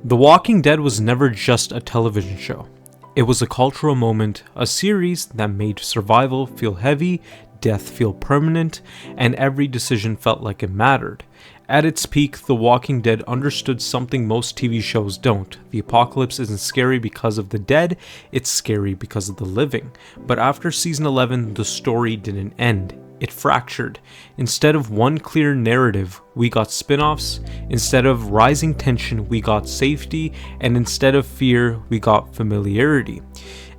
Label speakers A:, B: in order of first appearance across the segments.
A: The Walking Dead was never just a television show. It was a cultural moment, a series that made survival feel heavy, death feel permanent, and every decision felt like it mattered. At its peak, The Walking Dead understood something most TV shows don't. The apocalypse isn't scary because of the dead, it's scary because of the living. But after season 11, the story didn't end. It fractured. Instead of one clear narrative, we got spin-offs. Instead of rising tension, we got safety. And instead of fear, we got familiarity.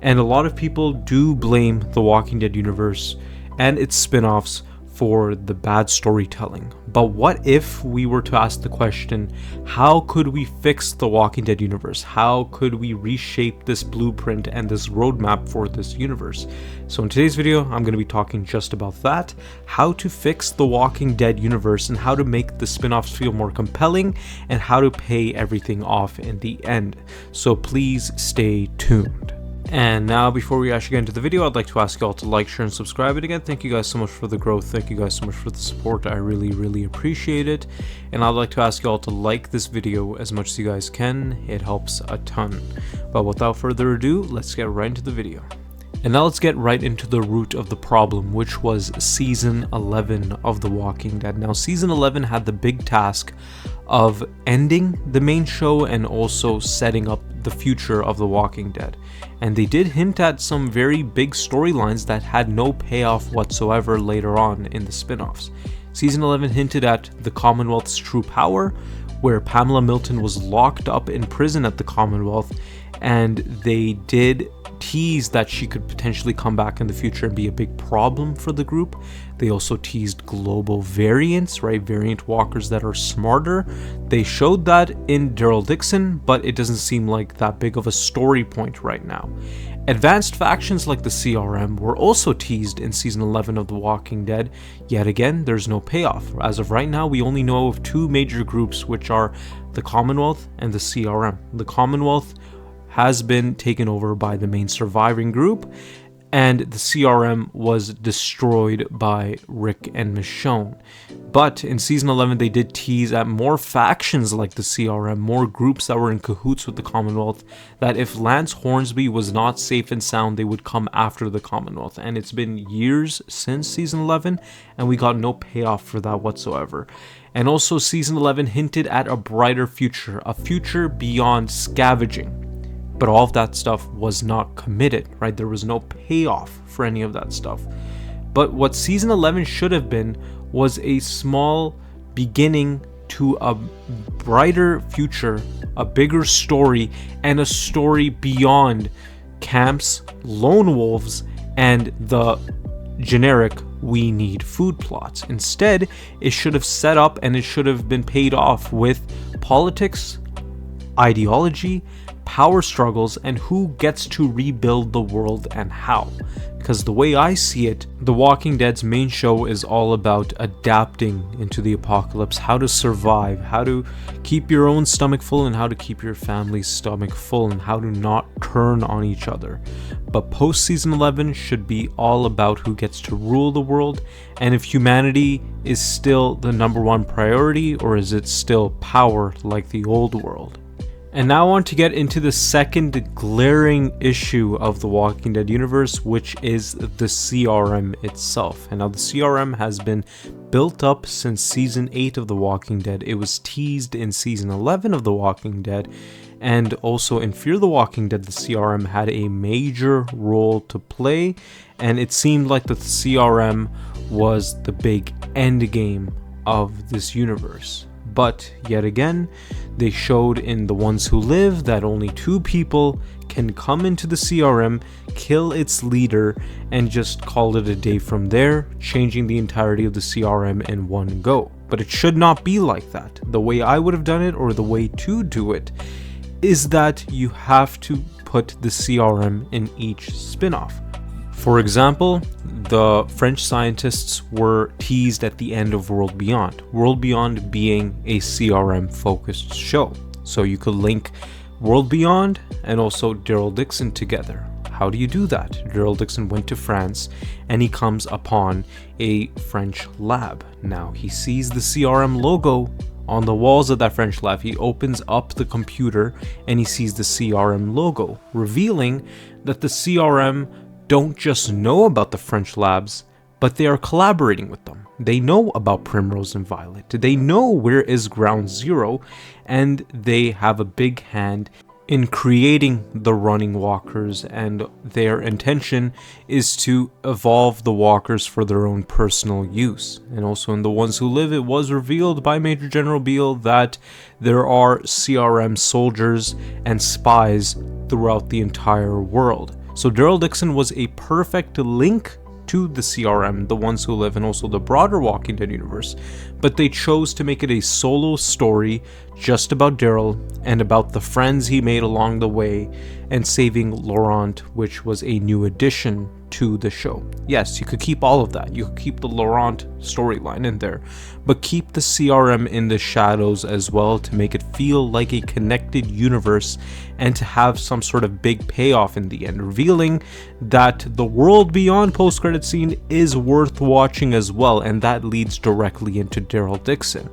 A: And a lot of people do blame The Walking Dead universe and its spin-offs for the bad storytelling. But what if we were to ask the question, how could we fix the Walking Dead universe? How could we reshape this blueprint and this roadmap for this universe? So in today's video, I'm going to be talking just about that, how to fix the Walking Dead universe and how to make the spin-offs feel more compelling and how to pay everything off in the end. So please stay tuned. And now, before we actually get into the video, I'd like to ask you all to like, share, and subscribe. And again, thank you guys so much for the growth. Thank you guys so much for the support. I really appreciate it. And I'd like to ask you all to like this video as much as you guys can. It helps a ton. But without further ado, let's get right into the video. And now let's get right into the root of the problem, which was season 11 of The Walking Dead. Now, season 11 had the big task of ending the main show and also setting up the future of The Walking Dead. And they did hint at some very big storylines that had no payoff whatsoever later on in the spin-offs. Season 11 hinted at the Commonwealth's true power, where Pamela Milton was locked up in prison at the Commonwealth, and they did tease that she could potentially come back in the future and be a big problem for the group. They also teased global variants, right? Variant walkers that are smarter. They showed that in Daryl Dixon, but it doesn't seem like that big of a story point right now. Advanced factions like the CRM were also teased in season 11 of The Walking Dead. Yet again, there's no payoff. As of right now, we only know of two major groups, which are the Commonwealth and the CRM. The Commonwealth has been taken over by the main surviving group, and the CRM was destroyed by Rick and Michonne. But in season 11, they did tease at more factions like the CRM, more groups that were in cahoots with the Commonwealth, that if Lance Hornsby was not safe and sound, they would come after the Commonwealth. And it's been years since season 11, and we got no payoff for that whatsoever. And also, season 11 hinted at a brighter future, a future beyond scavenging. But all of that stuff was not committed, right? There was no payoff for any of that stuff. But what season 11 should have been was a small beginning to a brighter future, a bigger story, and a story beyond camps, lone wolves, and the generic we need food plots. Instead, it should have set up and it should have been paid off with politics, ideology, power struggles, and who gets to rebuild the world and how. Because the way I see it, The Walking Dead's main show is all about adapting into the apocalypse, how to survive, how to keep your own stomach full and how to keep your family's stomach full and how to not turn on each other. But post season 11 should be all about who gets to rule the world, and if humanity is still the number one priority, or is it still power like the old world. And now I want to get into the second glaring issue of the Walking Dead universe, which is the CRM itself. And now the CRM has been built up since season 8 of The Walking Dead. It was teased in season 11 of The Walking Dead, and also in Fear the Walking Dead, the CRM had a major role to play, and it seemed like the CRM was the big end game of this universe. But yet again, they showed in The Ones Who Live that only 2 people can come into the CRM, kill its leader, and just call it a day from there, changing the entirety of the CRM in one go. But it should not be like that. The way I would have done it, or the way to do it, is that you have to put the CRM in each spin-off. For example, the French scientists were teased at the end of World Beyond. World Beyond being a CRM focused show. So you could link World Beyond and also Daryl Dixon together. How do you do that? Daryl Dixon went to France and he comes upon a French lab. Now he sees the CRM logo On the walls of that French lab, he opens up the computer and he sees the CRM logo, revealing that the CRM don't just know about the French labs, but they are collaborating with them. They know about Primrose and Violet. They know where is Ground Zero, and they have a big hand in creating the running walkers, and their intention is to evolve the walkers for their own personal use. And also in The Ones Who Live, it was revealed by Major General Beale that there are CRM soldiers and spies throughout the entire world. So Daryl Dixon was a perfect link to the CRM, The Ones Who Live, and also the broader Walking Dead universe, but they chose to make it a solo story just about Daryl and about the friends he made along the way and saving Laurent, which was a new addition to the show. Yes, you could keep all of that. You could keep the Laurent storyline in there, but keep the CRM in the shadows as well to make it feel like a connected universe and to have some sort of big payoff in the end, revealing that the world beyond post-credit scene is worth watching as well, and that leads directly into Daryl Dixon.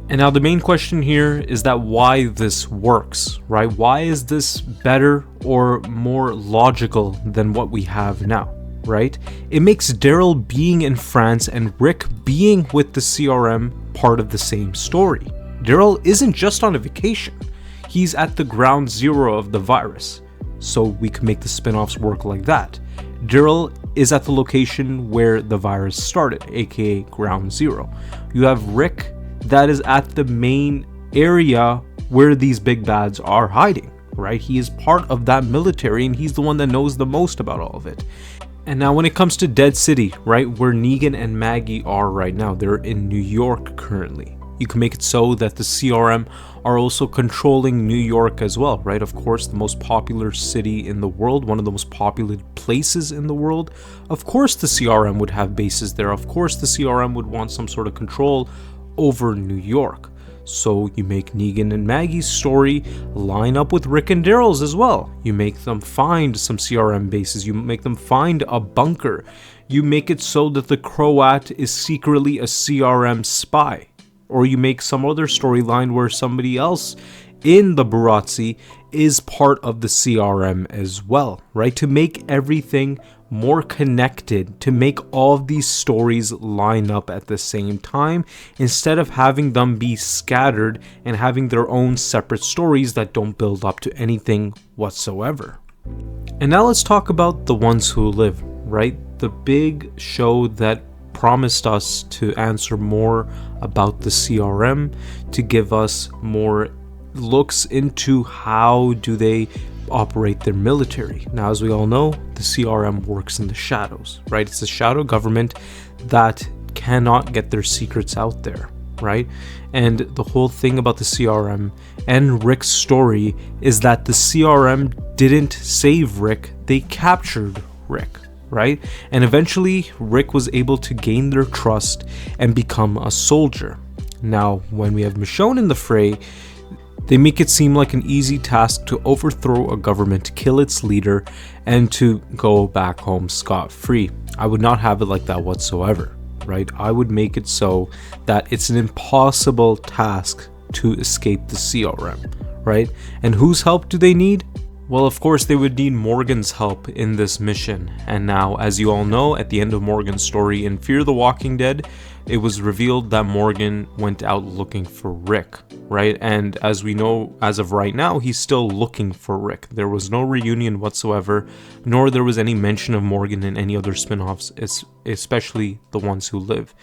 A: And now the main question here is that why this works, right? Why is this better or more logical than what we have now, right? It makes Daryl being in France and Rick being with the CRM part of the same story. Daryl isn't just on a vacation. He's at the ground zero of the virus. So we can make the spin-offs work like that. Daryl is at the location where the virus started, aka ground zero. You have Rick that is at the main area where these big bads are hiding, right? He is part of that military and he's the one that knows the most about all of it. And now when it comes to Dead City, right, where Negan and Maggie are right now, they're in New York currently. You can make it so that the CRM are also controlling New York as well, right? Of course, the most popular city in the world, one of the most populated places in the world. Of course the CRM would have bases there. Of course the CRM would want some sort of control over New York. So you make Negan and Maggie's story line up with Rick and Daryl's as well. You make them find some CRM bases. You make them find a bunker. You make it so that the Croat is secretly a CRM spy. Or you make some other storyline where somebody else in the Barazzi is part of the CRM as well, right? To make everything more connected, to make all of these stories line up at the same time, instead of having them be scattered and having their own separate stories that don't build up to anything whatsoever. And now let's talk about The Ones Who Live, right? The big show that promised us to answer more about the CRM, to give us more looks into how do they operate their military. Now, as we all know, the CRM works in the shadows, right? It's a shadow government that cannot get their secrets out there, right? And the whole thing about the CRM and Rick's story is that the CRM didn't save Rick, they captured Rick, right? And eventually Rick was able to gain their trust and become a soldier. Now, when we have Michonne in the fray, they make it seem like an easy task to overthrow a government, kill its leader, and to go back home scot-free. I would not have it like that whatsoever, right? I would make it so that it's an impossible task to escape the CRM, right? And whose help do they need? Well, of course, they would need Morgan's help in this mission. And now, as you all know, at the end of Morgan's story in Fear the Walking Dead, it was revealed that Morgan went out looking for Rick, right? And as we know, as of right now, he's still looking for Rick. There was no reunion whatsoever, nor there was any mention of Morgan in any other spin-offs, especially The Ones Who Live.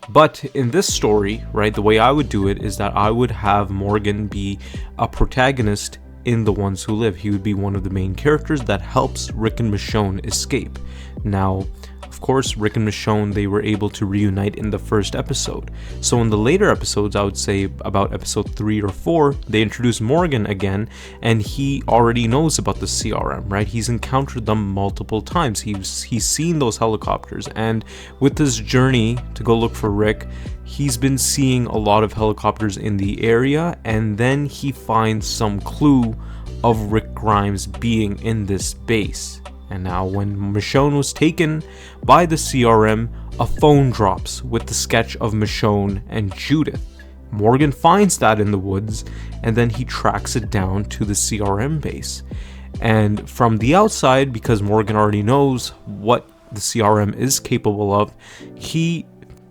A: But in this story, right, the way I would do it is that I would have Morgan be a protagonist in The Ones Who Live. He would be one of the main characters that helps Rick and Michonne escape. Now, of course, Rick and Michonne, they were able to reunite in the first episode. So in the later episodes, I would say about episode 3 or 4, they introduce Morgan again, and he already knows about the CRM, right? He's encountered them multiple times. He's seen those helicopters, and with this journey to go look for Rick, he's been seeing a lot of helicopters in the area, and then he finds some clue of Rick Grimes being in this base. And now when Michonne was taken by the CRM, a phone drops with the sketch of Michonne and Judith. Morgan finds that in the woods, and then he tracks it down to the CRM base. And from the outside, because Morgan already knows what the CRM is capable of, he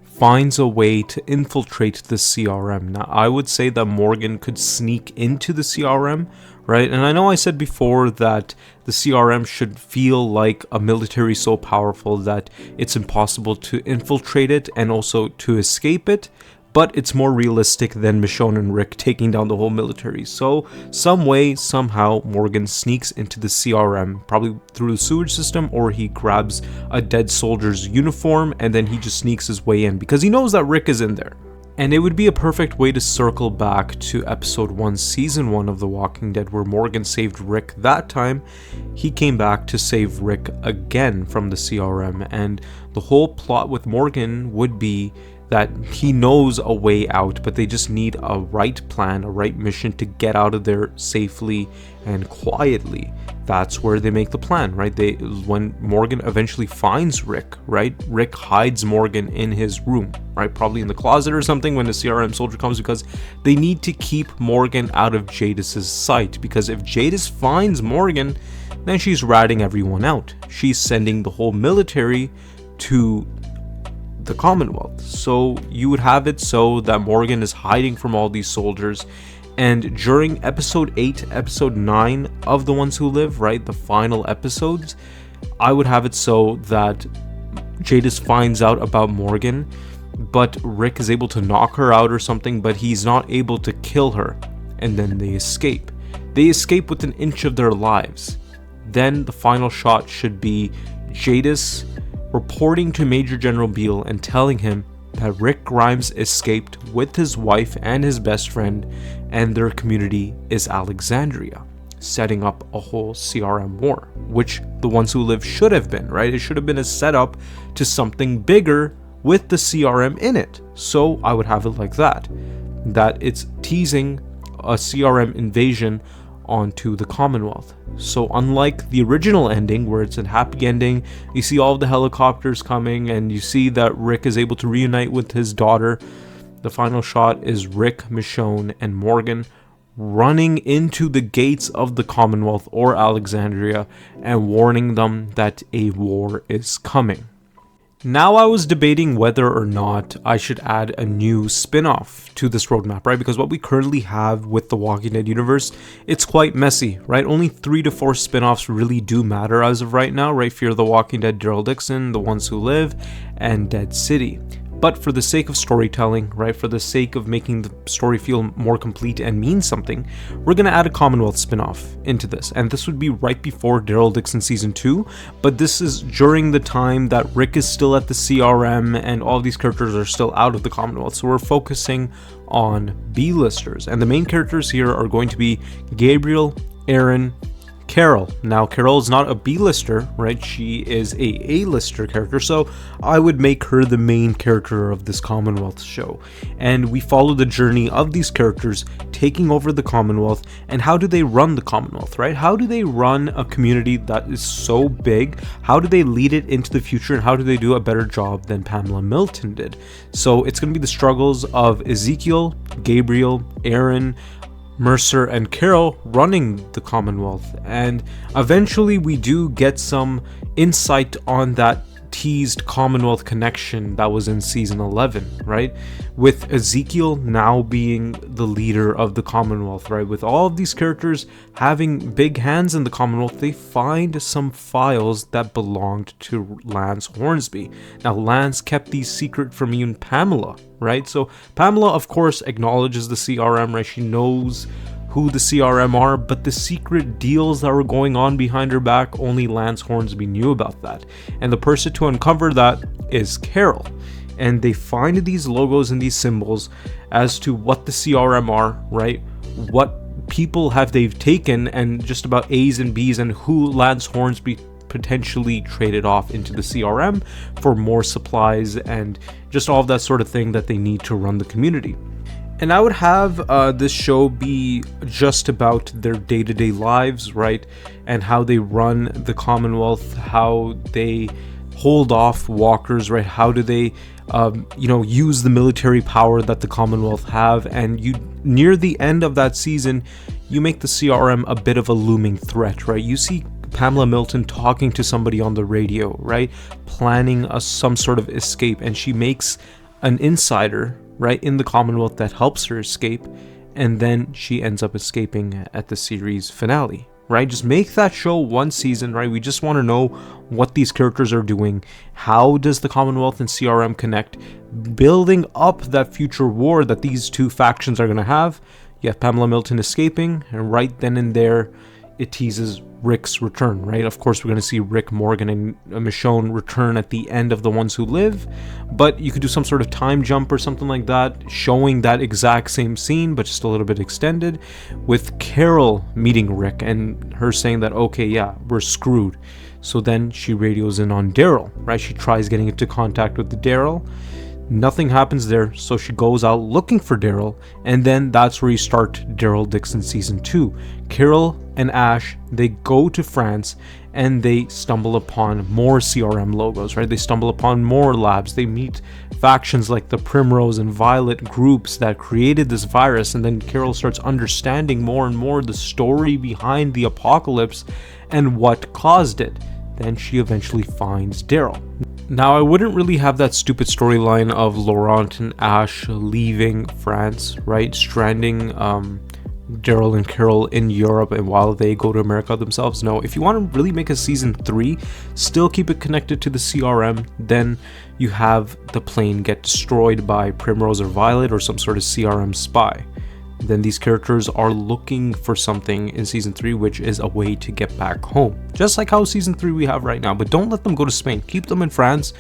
A: finds a way to infiltrate the CRM. Now, I would say that Morgan could sneak into the CRM, right? And I know I said before that the CRM should feel like a military so powerful that it's impossible to infiltrate it and also to escape it, but it's more realistic than Michonne and Rick taking down the whole military. So some way, somehow, Morgan sneaks into the CRM, probably through the sewage system, or he grabs a dead soldier's uniform and then he just sneaks his way in because he knows that Rick is in there. And it would be a perfect way to circle back to episode 1, season 1 of The Walking Dead, where Morgan saved Rick that time. He came back to save Rick again from the CRM, and the whole plot with Morgan would be that he knows a way out, but they just need a right plan, a right mission to get out of there safely and quietly. That's where they make the plan, right? When Morgan eventually finds Rick, right? Rick hides Morgan in his room, right? Probably in the closet or something when the CRM soldier comes, because they need to keep Morgan out of Jadis's sight, because if Jadis finds Morgan, then she's ratting everyone out. She's sending the whole military to the Commonwealth. So you would have it so that Morgan is hiding from all these soldiers, and during episode 8, episode 9 of The Ones Who Live, right, the final episodes, I would have it so that Jadis finds out about Morgan, but Rick is able to knock her out or something, but he's not able to kill her, and then they escape. They escape with an inch of their lives. Then the final shot should be Jadis reporting to Major General Beale and telling him that Rick Grimes escaped with his wife and his best friend, and their community is Alexandria, setting up a whole CRM war, which The Ones Who Live should have been, right? It should have been a setup to something bigger with the CRM in it. So I would have it like that it's teasing a CRM invasion onto the Commonwealth. So unlike the original ending, where it's a happy ending, you see all of the helicopters coming and you see that Rick is able to reunite with his daughter, the final shot is Rick, Michonne, and Morgan running into the gates of the Commonwealth or Alexandria and warning them that a war is coming. Now, I was debating whether or not I should add a new spin-off to this roadmap, right? Because what we currently have with the Walking Dead universe, it's quite messy, right? Only 3 to 4 spin-offs really do matter as of right now, right? Fear the Walking Dead, Daryl Dixon, The Ones Who Live, and Dead City. But for the sake of storytelling, right, for the sake of making the story feel more complete and mean something, we're going to add a Commonwealth spin-off into this. And this would be right before Daryl Dixon Season 2, but this is during the time that Rick is still at the CRM and all these characters are still out of the Commonwealth. So we're focusing on B-listers. And the main characters here are going to be Gabriel, Aaron, Carol. Now, Carol is not a B-lister, right? She is a A-lister character, so I would make her the main character of this Commonwealth show. And we follow the journey of these characters taking over the Commonwealth, and how do they run the Commonwealth, right? How do they run a community that is so big? How do they lead it into the future, and how do they do a better job than Pamela Milton did? So it's going to be the struggles of Ezekiel, Gabriel, Aaron, Mercer, and Carol running the Commonwealth, and eventually we do get some insight on that teased Commonwealth connection that was in season 11, right? With Ezekiel now being the leader of the Commonwealth, right? With all of these characters having big hands in the Commonwealth, they find some files that belonged to Lance Hornsby. Now, Lance kept these secret from even Pamela, right? So Pamela, of course, acknowledges the CRM, right? She knows who the CRM are, but the secret deals that were going on behind her back, only Lance Hornsby knew about that. And the person to uncover that is Carol. And they find these logos and these symbols as to what the CRM are, right? What people have they've taken, and just about A's and B's, and who Lance Hornsby potentially traded off into the CRM for more supplies and just all of that sort of thing that they need to run the community. And I would have this show be just about their day-to-day lives, right? And how they run the Commonwealth, how they hold off walkers, right? How do they use the military power that the Commonwealth have? And you, near the end of that season, you make the CRM a bit of a looming threat, right? You see Pamela Milton talking to somebody on the radio, right? Planning some sort of escape, and she makes an insider, right, in the Commonwealth that helps her escape, and then she ends up escaping at the series finale, right? Just make that show one season, right? We just want to know what these characters are doing. How does the Commonwealth and CRM connect? Building up that future war that these two factions are going to have. You have Pamela Milton escaping, and right then and there, it teases Rick's return, right? Of course, we're going to see Rick, Morgan, and Michonne return at the end of The Ones Who Live, but you could do some sort of time jump or something like that, showing that exact same scene, but just a little bit extended, with Carol meeting Rick and her saying that, okay, yeah, we're screwed. So then she radios in on Daryl, right? She tries getting into contact with the Daryl. Nothing happens there, so she goes out looking for Daryl, and then that's where you start Daryl Dixon Season 2. Carol and Ash, they go to France, and they stumble upon more CRM logos, right? They stumble upon more labs. They meet factions like the Primrose and Violet groups that created this virus, and then Carol starts understanding more and more the story behind the apocalypse and what caused it. Then she eventually finds Daryl. Now, I wouldn't really have that stupid storyline of Laurent and Ash leaving France, right? Stranding Daryl and Carol in Europe, and while they go to America themselves. No, if you want to really make a season 3, still keep it connected to the CRM, then you have the plane get destroyed by Primrose or Violet or some sort of CRM spy. Then these characters are looking for something in season 3, which is a way to get back home, just like how season 3 we have right now. But don't let them go to Spain, keep them in France,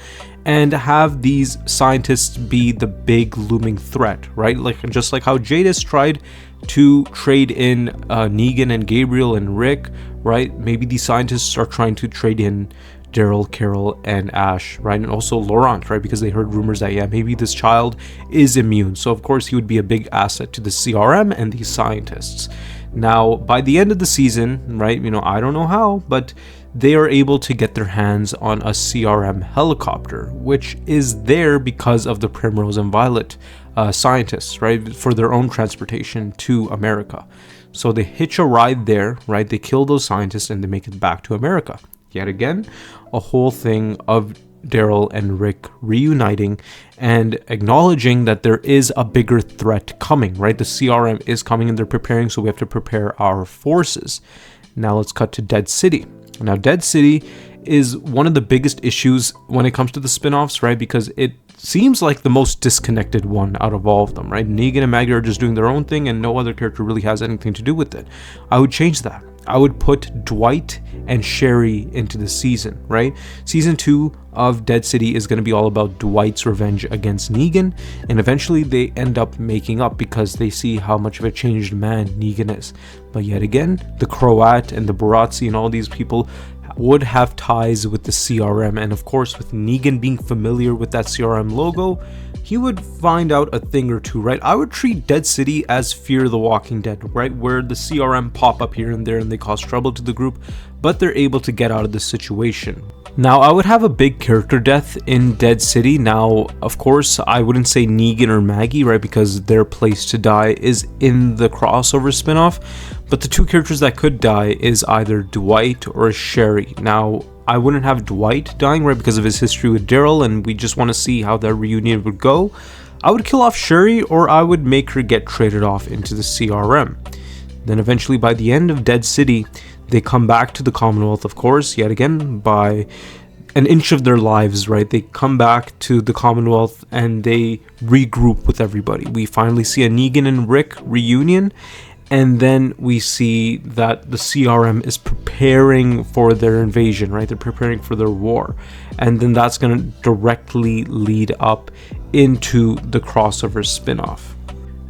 A: and have these scientists be the big looming threat, right? Like, just like how Jadis tried to trade in Negan and Gabriel and Rick, right? Maybe these scientists are trying to trade in Daryl, Carol, and Ash, right? And also Laurent, right? Because they heard rumors that, yeah, maybe this child is immune. So, of course, he would be a big asset to the CRM and these scientists. Now, by the end of the season, right, I don't know how, but they are able to get their hands on a CRM helicopter, which is there because of the Primrose and Violet scientists, right? For their own transportation to America. So they hitch a ride there, right? They kill those scientists and they make it back to America. Yet again, a whole thing of Daryl and Rick reuniting and acknowledging that there is a bigger threat coming, right? The CRM is coming and they're preparing, so we have to prepare our forces. Now let's cut to Dead City. Now, Dead City is one of the biggest issues when it comes to the spin-offs, right? Because it seems like the most disconnected one out of all of them, right? Negan and Maggie are just doing their own thing and no other character really has anything to do with it. I would change that. I would put Dwight and Sherry into the season, right? Season 2 of Dead City is going to be all about Dwight's revenge against Negan, and eventually they end up making up because they see how much of a changed man Negan is. But yet again, the Croat and the Barazzi and all these people would have ties with the CRM, and of course with Negan being familiar with that CRM logo, he would find out a thing or two, right? I would treat Dead City as Fear the Walking Dead, right? Where the CRM pop up here and there and they cause trouble to the group, but they're able to get out of the situation. Now, I would have a big character death in Dead City. Now, of course, I wouldn't say Negan or Maggie, right? Because their place to die is in the crossover spinoff. But the two characters that could die is either Dwight or Sherry. Now, I wouldn't have Dwight dying, right? Because of his history with Daryl, and we just want to see how that reunion would go. I would kill off Sherry, or I would make her get traded off into the CRM. Then eventually, by the end of Dead City, they come back to the Commonwealth, of course, yet again, by an inch of their lives, right? They come back to the Commonwealth and they regroup with everybody. We finally see a Negan and Rick reunion, and then we see that the CRM is preparing for their invasion, right? They're preparing for their war. And then that's going to directly lead up into the crossover spinoff.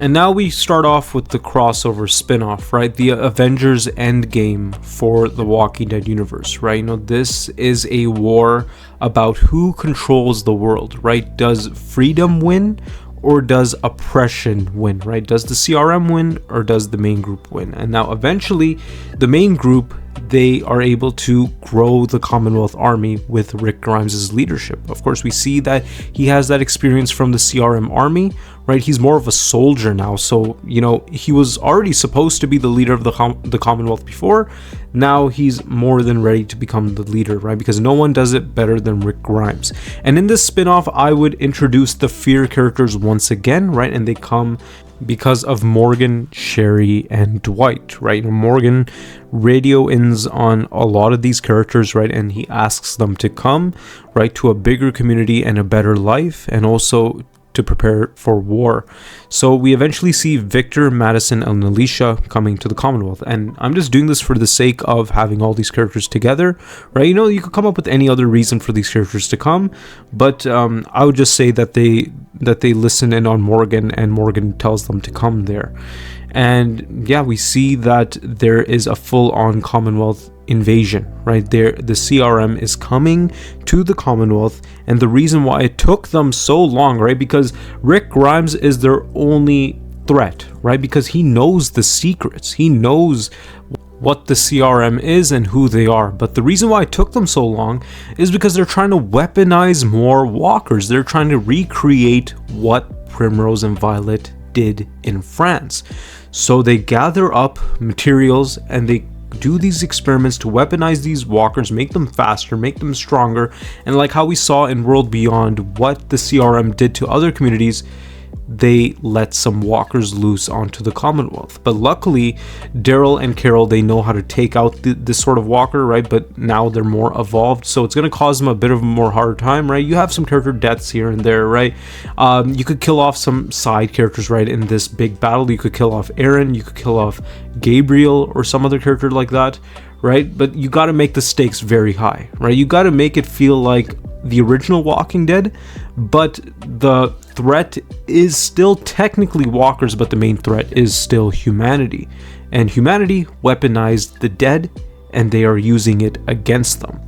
A: And now we start off with the crossover spin-off, right? The Avengers Endgame for the Walking Dead universe, right? This is a war about who controls the world, right? Does freedom win or does oppression win, right? Does the CRM win or does the main group win? And now eventually the main group they are able to grow the Commonwealth Army with Rick Grimes' leadership. Of course, we see that he has that experience from the CRM army, right? He's more of a soldier now, so, you know, he was already supposed to be the leader of the Commonwealth before. Now he's more than ready to become the leader, right? Because no one does it better than Rick Grimes. And in this spin-off, I would introduce the Fear characters once again, right? And they come because of Morgan, Sherry, and Dwight, right? And Morgan radio-ins on a lot of these characters, right? And he asks them to come, right, to a bigger community and a better life, and also to prepare for war. So we eventually see Victor, Madison, and Alicia coming to the Commonwealth. And I'm just doing this for the sake of having all these characters together, right? You know, you could come up with any other reason for these characters to come, but I would just say that they listen in on Morgan, and Morgan tells them to come there. And yeah, we see that there is a full-on Commonwealth invasion, right there. The CRM is coming to the Commonwealth, and the reason why it took them so long, right, because Rick Grimes is their only threat, right, because he knows the secrets, he knows what the CRM is and who they are. But the reason why it took them so long is because they're trying to weaponize more walkers. They're trying to recreate what Primrose and Violet did in France. So they gather up materials and they do these experiments to weaponize these walkers, make them faster, make them stronger. And like how we saw in World Beyond, what the CRM did to other communities, they let some walkers loose onto the Commonwealth. But luckily, Daryl and Carol, they know how to take out this sort of walker, right? But now they're more evolved, so it's going to cause them a bit of a more hard time, right? You have some character deaths here and there, right? You could kill off some side characters, right, in this big battle. You could kill off Aaron, you could kill off Gabriel or some other character like that, right? But you got to make the stakes very high, right? You got to make it feel like the original Walking Dead, but the threat is still technically walkers, but the main threat is still humanity. And humanity weaponized the dead, and they are using it against them.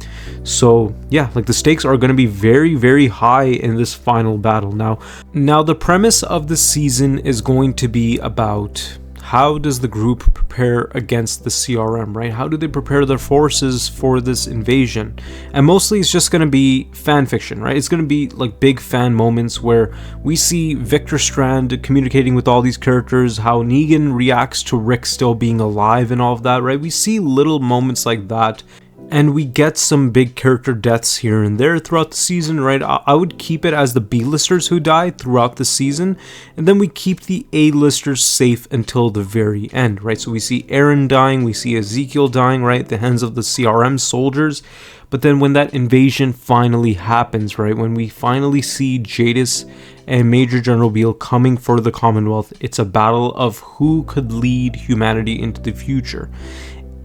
A: So yeah, like the stakes are going to be very, very high in this final battle. Now the premise of the season is going to be about how does the group prepare against the CRM, right? How do they prepare their forces for this invasion? And mostly it's just going to be fan fiction, right? It's going to be like big fan moments where we see Victor Strand communicating with all these characters, how Negan reacts to Rick still being alive and all of that, right? We see little moments like that. And we get some big character deaths here and there throughout the season, right? I would keep it as the B-listers who die throughout the season, and then we keep the A-listers safe until the very end, right? So we see Aaron dying, we see Ezekiel dying, right, at the hands of the CRM soldiers. But then when that invasion finally happens, right, when we finally see Jadis and Major General Beale coming for the Commonwealth, it's a battle of who could lead humanity into the future.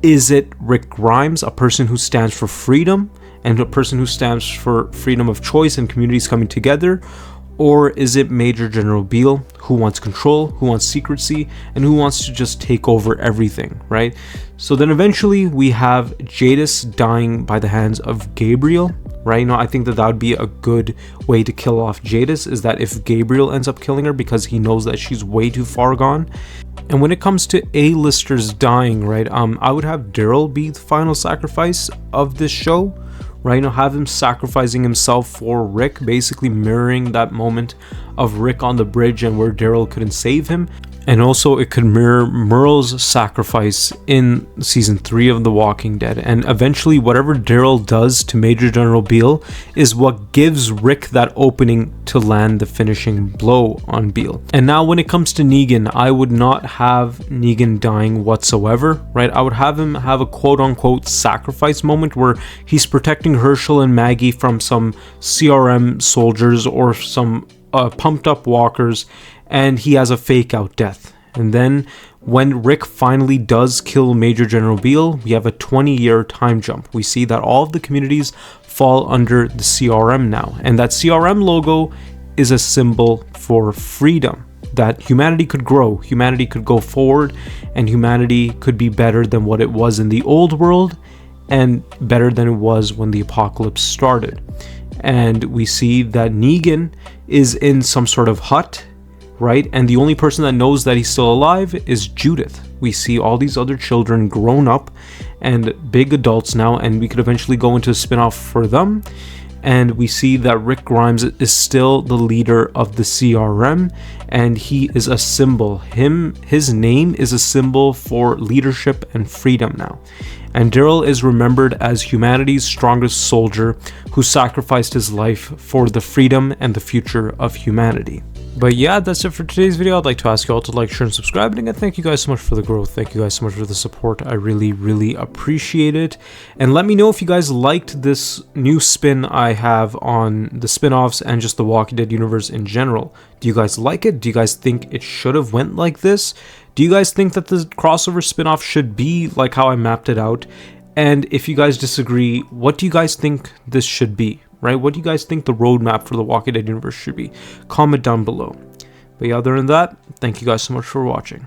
A: Is it Rick Grimes, a person who stands for freedom and a person who stands for freedom of choice and communities coming together? Or is it Major General Beale, who wants control, who wants secrecy, and who wants to just take over everything, right? So then eventually we have Jadis dying by the hands of Gabriel, right? Now I think that would be a good way to kill off Jadis, is that if Gabriel ends up killing her because he knows that she's way too far gone. And when it comes to A-listers dying, right, I would have Daryl be the final sacrifice of this show, right? Now have him sacrificing himself for Rick, basically mirroring that moment of Rick on the bridge and where Daryl couldn't save him. And also it could mirror Merle's sacrifice in season 3 of The Walking Dead. And eventually whatever Daryl does to Major General Beale is what gives Rick that opening to land the finishing blow on Beale. And now when it comes to Negan, I would not have Negan dying whatsoever, right? I would have him have a quote-unquote sacrifice moment where he's protecting Herschel and Maggie from some CRM soldiers or some pumped up walkers, and he has a fake out death. And then when Rick finally does kill Major General Beale, we have a 20-year time jump. We see that all of the communities fall under the CRM now, and that CRM logo is a symbol for freedom, that humanity could grow, humanity could go forward, and humanity could be better than what it was in the old world and better than it was when the apocalypse started. And we see that Negan is in some sort of hut, right? And the only person that knows that he's still alive is Judith. we see all these other children grown up and big adults now, and we could eventually go into a spin-off for them. And we see that Rick Grimes is still the leader of the CRM, and he is a symbol. His name is a symbol for leadership and freedom now. And Daryl is remembered as humanity's strongest soldier who sacrificed his life for the freedom and the future of humanity. But yeah, that's it for today's video. I'd like to ask you all to like, share, and subscribe. And again, thank you guys so much for the growth. Thank you guys so much for the support. I really, really appreciate it. And let me know if you guys liked this new spin I have on the spin-offs and just the Walking Dead universe in general. Do you guys like it? Do you guys think it should have went like this? Do you guys think that the crossover spin-off should be like how I mapped it out? And if you guys disagree, what do you guys think this should be? Right? What do you guys think the roadmap for the Walking Dead universe should be? Comment down below. But yeah, other than that, thank you guys so much for watching.